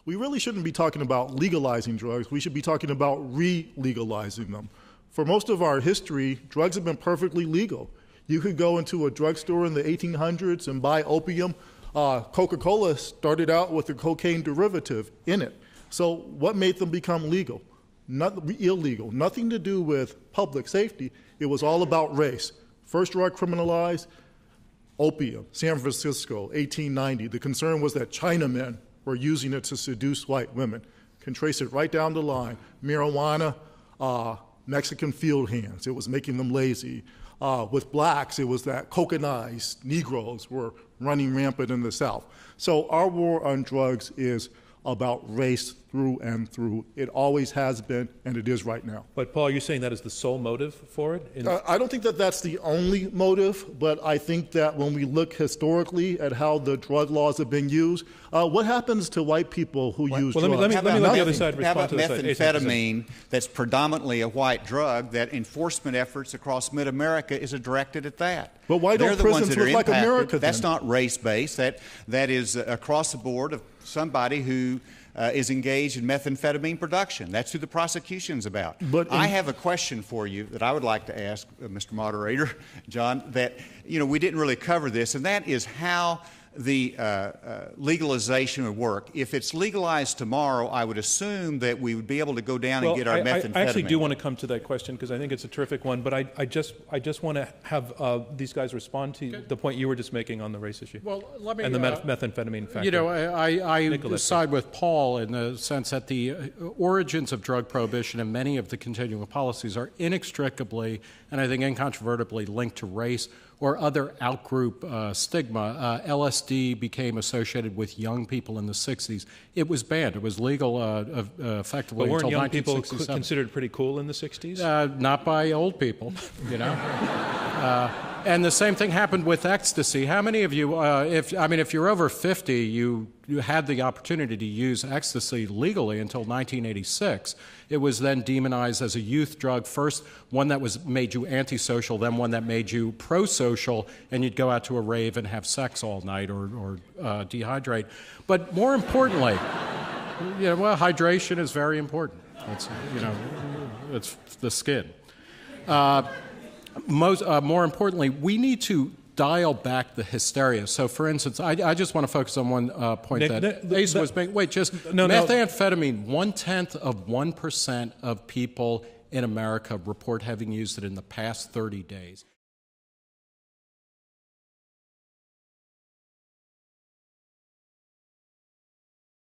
we really shouldn't be talking about legalizing drugs. We should be talking about re-legalizing them. For most of our history, drugs have been perfectly legal. You could go into a drugstore in the 1800s and buy opium. Coca-Cola started out with a cocaine derivative in it. So what made them become legal? Not illegal. Nothing to do with public safety. It was all about race. First drug criminalized, opium, San Francisco, 1890. The concern was that Chinamen were using it to seduce white women. Can trace it right down the line. Marijuana, Mexican field hands. It was making them lazy. With blacks, it was that cocainized Negroes were running rampant in the South. So our war on drugs is about race through and through. It always has been, and it is right now. But Paul, you're saying that is the sole motive for it? I don't think that that's the only motive, but I think that when we look historically at how the drug laws have been used, what happens to white people who use drugs? Let me let the other side respond to this. Methamphetamine, that's predominantly a white drug, that enforcement efforts across mid-America is directed at that. But why don't prisons look like America then? That's not race-based. That is across the board of somebody who is engaged in methamphetamine production. That's who the prosecution's about. I have a question for you that I would like to ask, Mr. Moderator, John, that, we didn't really cover this, and that is how the legalization would work. If it's legalized tomorrow, I would assume that we would be able to go down and get our methamphetamine. I actually do want to come to that question because I think it's a terrific one, but I just want to have these guys respond to the point you were just making on the race issue. Well, let me, and the methamphetamine factor. I side with Paul in the sense that the origins of drug prohibition and many of the continuing policies are inextricably and I think incontrovertibly linked to race or other outgroup stigma. LSD became associated with young people in the 60s. It was banned. It was legal effectively but weren't until young people 1967. considered pretty cool in the 60s? Not by old people, And the same thing happened with ecstasy. How many of you, if you're over 50, you had the opportunity to use ecstasy legally until 1986. It was then demonized as a youth drug. First, one that made you antisocial, then one that made you pro-social, and you'd go out to a rave and have sex all night or dehydrate. But more importantly, hydration is very important. It's, it's the skin. More importantly, we need to dial back the hysteria. So, for instance, I just want to focus on one point Nick, that Asa was making. Wait, methamphetamine, 0.1% of people in America report having used it in the past 30 days.